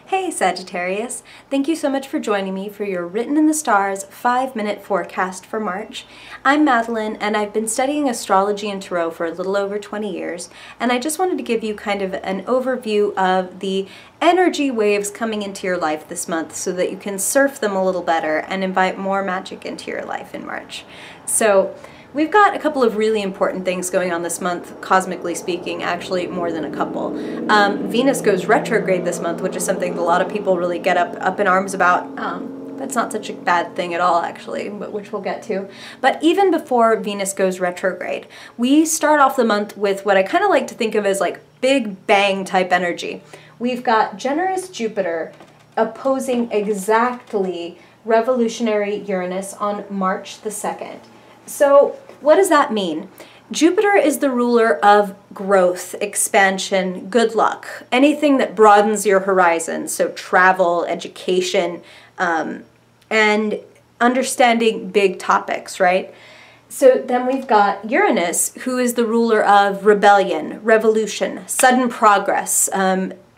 Hey Sagittarius, thank you so much for joining me for your Written in the Stars 5-minute forecast for March. I'm Madeline and I've been studying astrology and tarot for a little over 20 years, and I just wanted to give you kind of an overview of the energy waves coming into your life this month so that you can surf them a little better and invite more magic into your life in March. So we've got a couple of really important things going on this month, cosmically speaking, actually more than a couple. Venus goes retrograde this month, which is something a lot of people really get up in arms about. That's not such a bad thing at all, actually, but which we'll get to. But even before Venus goes retrograde, we start off the month with what I kind of like to think of as like big bang type energy. We've got generous Jupiter opposing exactly revolutionary Uranus on March the 2nd. So what does that mean? Jupiter is the ruler of growth, expansion, good luck, anything that broadens your horizon, so travel, education, and understanding big topics, right? So then we've got Uranus, who is the ruler of rebellion, revolution, sudden progress,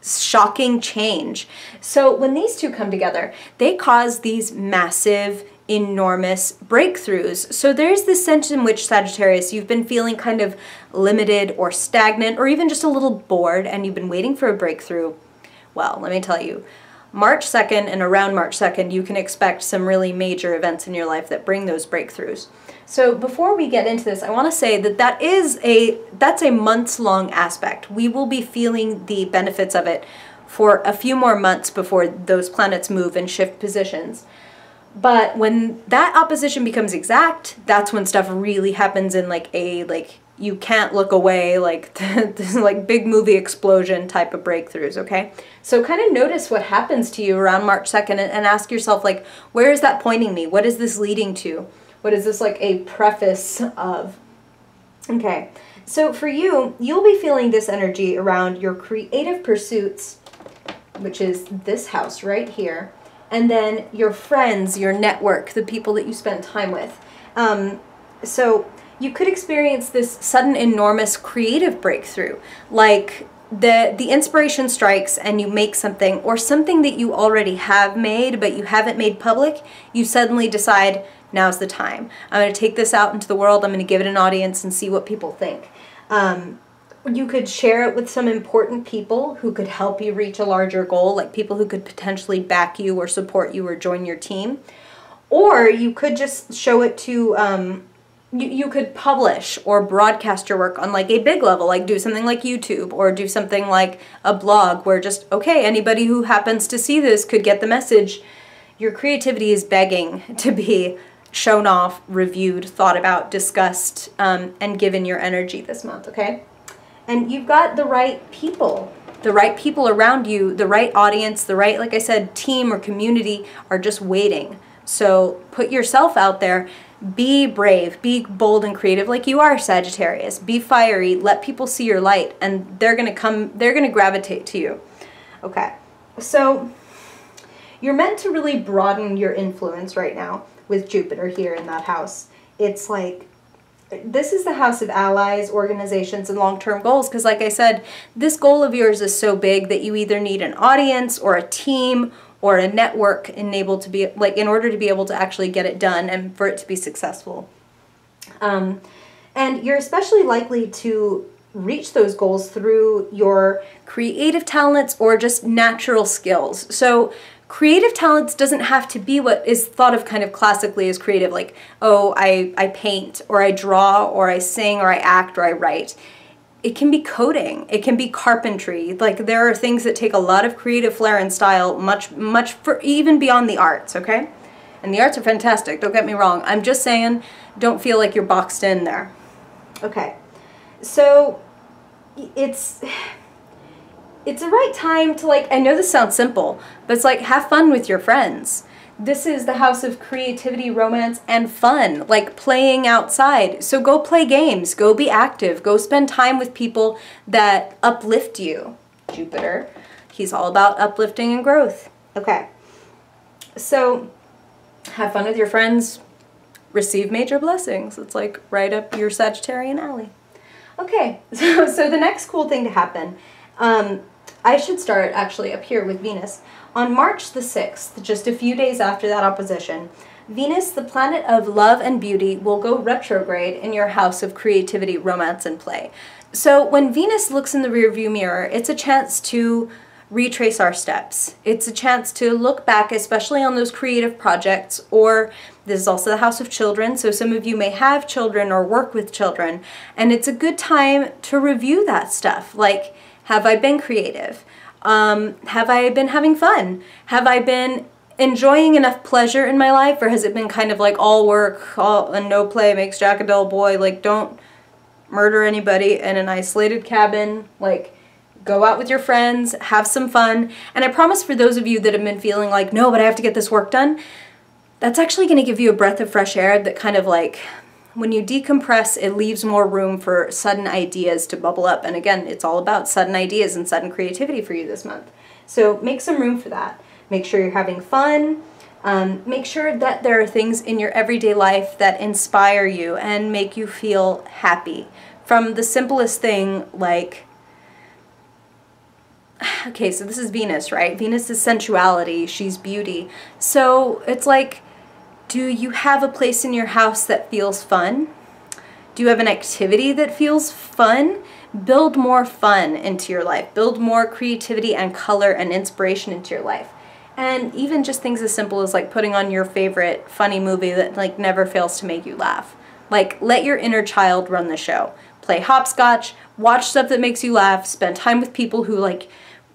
shocking change. So when these two come together, they cause these massive, enormous breakthroughs. So there's this sense in which, Sagittarius, you've been feeling kind of limited or stagnant or even just a little bored and you've been waiting for a breakthrough. Well, let me tell you, March 2nd and around March 2nd, you can expect some really major events in your life that bring those breakthroughs. So before we get into this, I want to say that that's a months-long aspect. We will be feeling the benefits of it for a few more months before those planets move and shift positions. But when that opposition becomes exact, that's when stuff really happens in like you can't look away, like this like big movie explosion type of breakthroughs, okay? So kind of notice what happens to you around March 2nd and ask yourself, like, where is that pointing me? What is this leading to? What is this like a preface of? Okay, so for you, you'll be feeling this energy around your creative pursuits, which is this house right here, and then your friends, your network, the people that you spend time with. So you could experience this sudden, enormous creative breakthrough, like the inspiration strikes and you make something, or something that you already have made but you haven't made public. You suddenly decide, now's the time. I'm going to take this out into the world. I'm going to give it an audience and see what people think. You could share it with some important people who could help you reach a larger goal, like people who could potentially back you or support you or join your team. Or you could just show it to, you could publish or broadcast your work on like a big level, like do something like YouTube or do something like a blog where just, okay, anybody who happens to see this could get the message. Your creativity is begging to be shown off, reviewed, thought about, discussed, and given your energy this month, okay? And you've got the right people around you, the right audience, the right, like I said, team or community are just waiting. So put yourself out there, be brave, be bold and creative like you are, Sagittarius. Be fiery, let people see your light, and they're gonna gravitate to you. Okay, so you're meant to really broaden your influence right now with Jupiter here in that house. It's like, this is the house of allies, organizations, and long-term goals, because like I said, this goal of yours is so big that you either need an audience or a team or a network in order to be able to actually get it done and for it to be successful. And you're especially likely to reach those goals through your creative talents or just natural skills. So creative talents doesn't have to be what is thought of kind of classically as creative, like, oh, I paint, or I draw, or I sing, or I act, or I write. It can be coding, it can be carpentry. Like, there are things that take a lot of creative flair and style, much for even beyond the arts, okay? And the arts are fantastic, don't get me wrong. I'm just saying, don't feel like you're boxed in there. Okay, so it's the right time to, like, I know this sounds simple, but it's like, have fun with your friends. This is the house of creativity, romance, and fun, like playing outside. So go play games, go be active, go spend time with people that uplift you. Jupiter, he's all about uplifting and growth. Okay, so have fun with your friends, receive major blessings. It's like right up your Sagittarian alley. Okay, so the next cool thing to happen, I should start actually up here with Venus. On March the 6th, just a few days after that opposition, Venus, the planet of love and beauty, will go retrograde in your house of creativity, romance, and play. So when Venus looks in the rearview mirror, it's a chance to retrace our steps. It's a chance to look back, especially on those creative projects, or this is also the house of children, so some of you may have children or work with children, and it's a good time to review that stuff. Like, have I been creative? Have I been having fun? Have I been enjoying enough pleasure in my life, or has it been kind of like all work and no play makes Jack a dull boy? Like, don't murder anybody in an isolated cabin. Like, go out with your friends, have some fun. And I promise, for those of you that have been feeling like, no, but I have to get this work done, that's actually going to give you a breath of fresh air that kind of like, when you decompress, it leaves more room for sudden ideas to bubble up. And again, it's all about sudden ideas and sudden creativity for you this month. So make some room for that. Make sure you're having fun. Make sure that there are things in your everyday life that inspire you and make you feel happy. From the simplest thing like, okay, so this is Venus, right? Venus is sensuality, she's beauty. So it's like, do you have a place in your house that feels fun? Do you have an activity that feels fun? Build more fun into your life. Build more creativity and color and inspiration into your life. And even just things as simple as like putting on your favorite funny movie that like never fails to make you laugh. Like, let your inner child run the show. Play hopscotch, watch stuff that makes you laugh, spend time with people who like,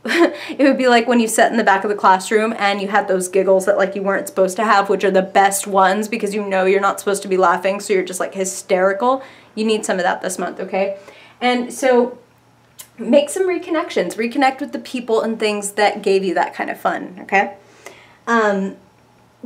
it would be like when you sat in the back of the classroom and you had those giggles that like you weren't supposed to have, which are the best ones because you know you're not supposed to be laughing, so you're just like hysterical. You need some of that this month, okay? And so make some reconnections. Reconnect with the people and things that gave you that kind of fun, okay?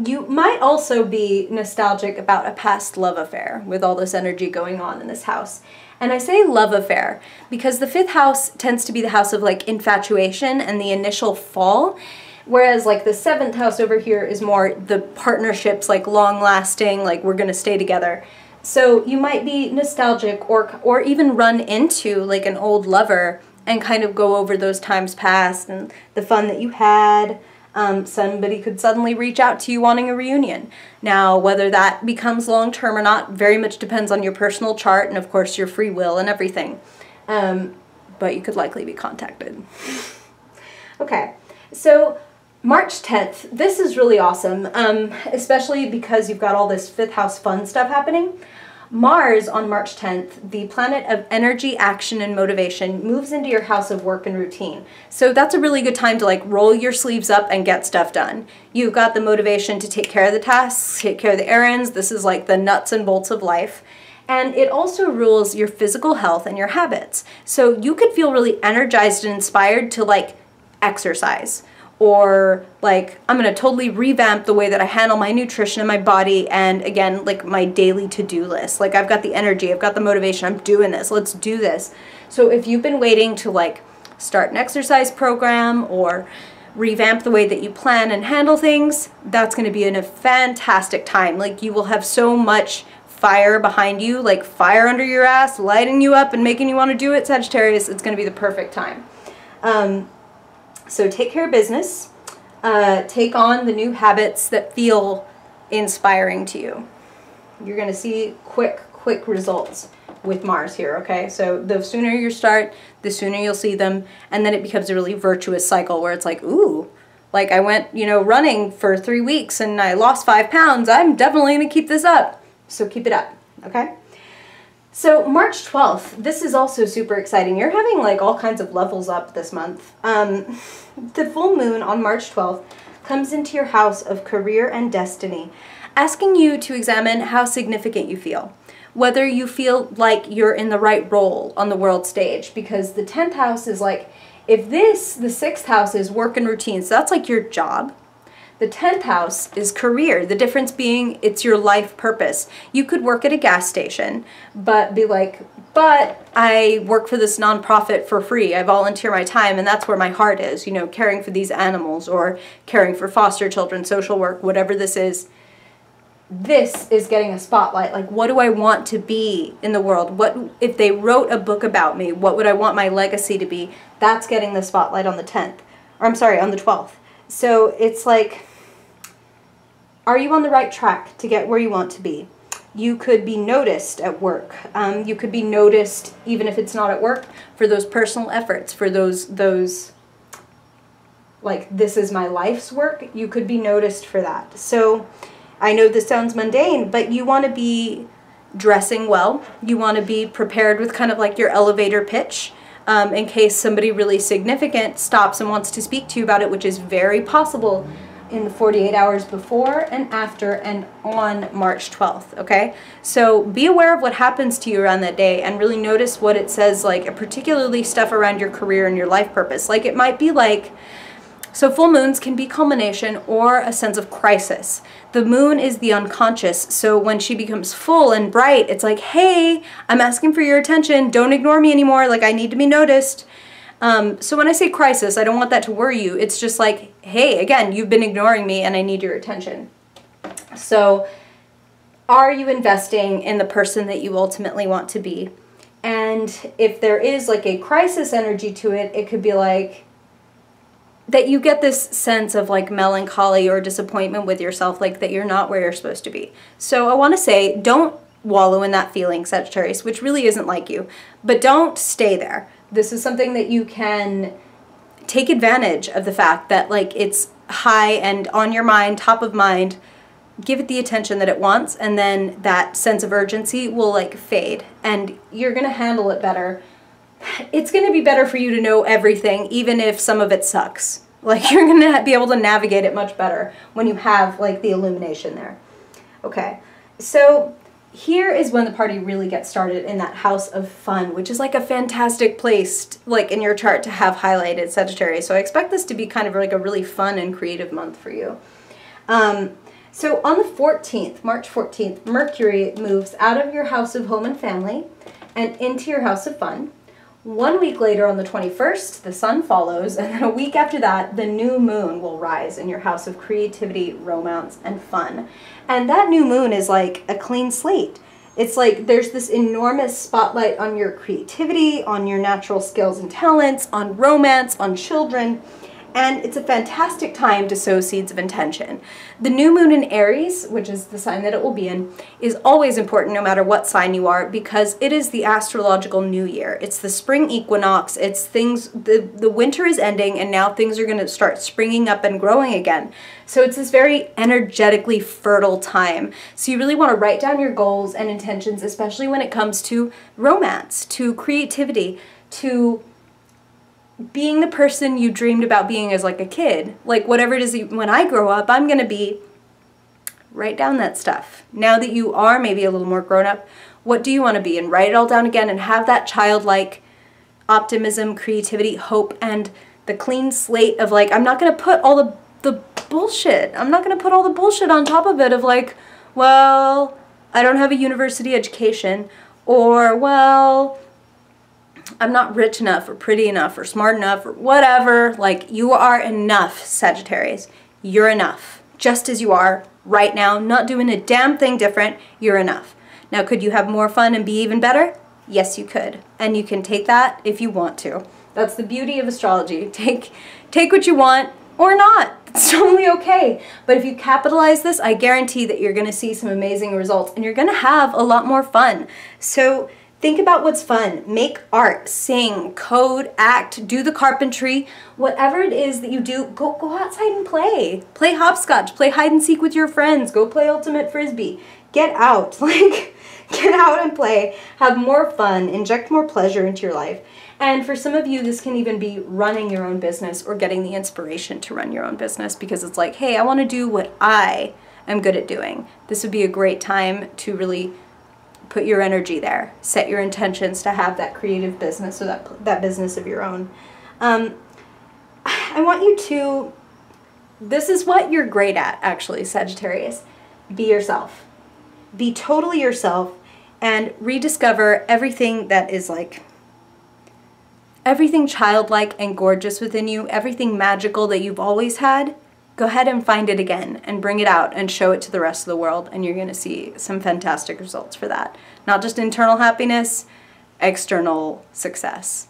You might also be nostalgic about a past love affair with all this energy going on in this house. And I say love affair because the 5th house tends to be the house of like infatuation and the initial fall, whereas like the 7th house over here is more the partnerships, like long lasting, like we're gonna stay together. So you might be nostalgic or even run into like an old lover and kind of go over those times past and the fun that you had. Somebody could suddenly reach out to you wanting a reunion. Now, whether that becomes long-term or not very much depends on your personal chart and, of course, your free will and everything. But you could likely be contacted. Okay, so March 10th, this is really awesome, especially because you've got all this 5th house fun stuff happening. Mars on March 10th, the planet of energy, action, and motivation, moves into your house of work and routine. So that's a really good time to like roll your sleeves up and get stuff done. You've got the motivation to take care of the tasks, take care of the errands. This is like the nuts and bolts of life. And it also rules your physical health and your habits. So you could feel really energized and inspired to like exercise. Or like, I'm gonna totally revamp the way that I handle my nutrition and my body, and again, like my daily to-do list. Like, I've got the energy, I've got the motivation, I'm doing this, let's do this. So if you've been waiting to like start an exercise program or revamp the way that you plan and handle things, that's gonna be a fantastic time. Like, you will have so much fire behind you, like fire under your ass, lighting you up and making you wanna do it, Sagittarius. It's gonna be the perfect time. So take care of business, take on the new habits that feel inspiring to you. You're gonna see quick results with Mars here, okay? So the sooner you start, the sooner you'll see them, and then it becomes a really virtuous cycle where it's like, ooh, like I went, you know, running for 3 weeks and I lost 5 pounds, I'm definitely gonna keep this up. So keep it up, okay? So March 12th, this is also super exciting. You're having like all kinds of levels up this month. The full moon on March 12th comes into your house of career and destiny, asking you to examine how significant you feel. Whether you feel like you're in the right role on the world stage, because the 10th house is like, if the 6th house is work and routine, so that's like your job. The 10th house is career, the difference being it's your life purpose. You could work at a gas station, but be like, but I work for this nonprofit for free. I volunteer my time, and that's where my heart is, you know, caring for these animals or caring for foster children, social work, whatever this is. this is getting a spotlight. Like, what do I want to be in the world? What if they wrote a book about me? What would I want my legacy to be? That's getting the spotlight on the 10th. Or I'm sorry, on the 12th. So it's like, are you on the right track to get where you want to be? You could be noticed at work. You could be noticed, even if it's not at work, for those personal efforts, for those like, this is my life's work. You could be noticed for that. So I know this sounds mundane, but you want to be dressing well. You want to be prepared with kind of like your elevator pitch in case somebody really significant stops and wants to speak to you about it, which is very possible in the 48 hours before and after and on March 12th, okay? So be aware of what happens to you around that day and really notice what it says, like particularly stuff around your career and your life purpose. Like, it might be like, so full moons can be culmination or a sense of crisis. The moon is the unconscious, so when she becomes full and bright, it's like, hey, I'm asking for your attention, don't ignore me anymore, like I need to be noticed. So when I say crisis, I don't want that to worry you. It's just like, hey, again, you've been ignoring me and I need your attention. So are you investing in the person that you ultimately want to be? And if there is like a crisis energy to it, it could be like that you get this sense of like melancholy or disappointment with yourself, like that you're not where you're supposed to be. So I want to say, don't wallow in that feeling, Sagittarius, which really isn't like you, but don't stay there. This is something that you can take advantage of, the fact that like it's high and on your mind, top of mind. Give it the attention that it wants, and then that sense of urgency will like fade and you're gonna handle it better. It's gonna be better for you to know everything, even if some of it sucks. Like, you're gonna be able to navigate it much better when you have like the illumination there. Okay, so here is when the party really gets started, in that house of fun, which is like a fantastic place like in your chart to have highlighted, Sagittarius. So I expect this to be kind of like a really fun and creative month for you. So on the 14th, March 14th, Mercury moves out of your house of home and family and into your house of fun. 1 week later, on the 21st, the sun follows, and then a week after that, the new moon will rise in your house of creativity, romance, and fun. And that new moon is like a clean slate. It's like there's this enormous spotlight on your creativity, on your natural skills and talents, on romance, on children, and it's a fantastic time to sow seeds of intention. The new moon in Aries, which is the sign that it will be in, is always important no matter what sign you are, because it is the astrological new year. It's the spring equinox. It's things, the winter is ending and now things are going to start springing up and growing again. So it's this very energetically fertile time. So you really want to write down your goals and intentions, especially when it comes to romance, to creativity, to being the person you dreamed about being as like a kid. Like, whatever it is, when I grow up, I'm going to be, write down that stuff. Now that you are maybe a little more grown up, what do you want to be? And write it all down again and have that childlike optimism, creativity, hope, and the clean slate of like, I'm not going to put all the bullshit. I'm not going to put all the bullshit on top of it of like, well, I don't have a university education, or, well, I'm not rich enough or pretty enough or smart enough or whatever. Like, you are enough, Sagittarius. You're enough. Just as you are right now, not doing a damn thing different, you're enough. Now, could you have more fun and be even better? Yes, you could. And you can take that if you want to. That's the beauty of astrology. Take what you want or not. It's totally okay. But if you capitalize this, I guarantee that you're going to see some amazing results and you're going to have a lot more fun. So think about what's fun. Make art, sing, code, act, do the carpentry, whatever it is that you do, go outside and play. Play hopscotch, play hide and seek with your friends, go play ultimate frisbee. Get out, like, get out and play, have more fun, inject more pleasure into your life. And for some of you, this can even be running your own business or getting the inspiration to run your own business, because it's like, hey, I want to do what I am good at doing. This would be a great time to really put your energy there. Set your intentions to have that creative business, or that business of your own. I want you to, this is what you're great at, actually, Sagittarius. Be yourself. Be totally yourself and rediscover everything that is like, everything childlike and gorgeous within you, everything magical that you've always had. go ahead and find it again and bring it out and show it to the rest of the world, and you're going to see some fantastic results for that. Not just internal happiness, external success.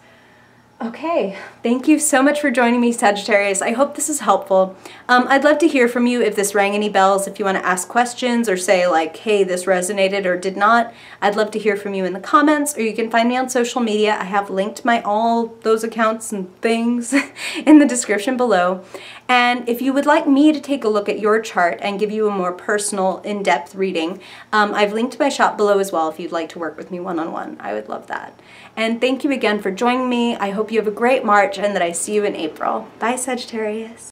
Okay, thank you so much for joining me, Sagittarius. I hope this is helpful. I'd love to hear from you if this rang any bells, if you want to ask questions or say like, hey, this resonated or did not. I'd love to hear from you in the comments, or you can find me on social media. I have linked all those accounts and things in the description below. And if you would like me to take a look at your chart and give you a more personal, in-depth reading, I've linked my shop below as well if you'd like to work with me one-on-one. I would love that. And thank you again for joining me. I hope you have a great March and that I see you in April. Bye, Sagittarius.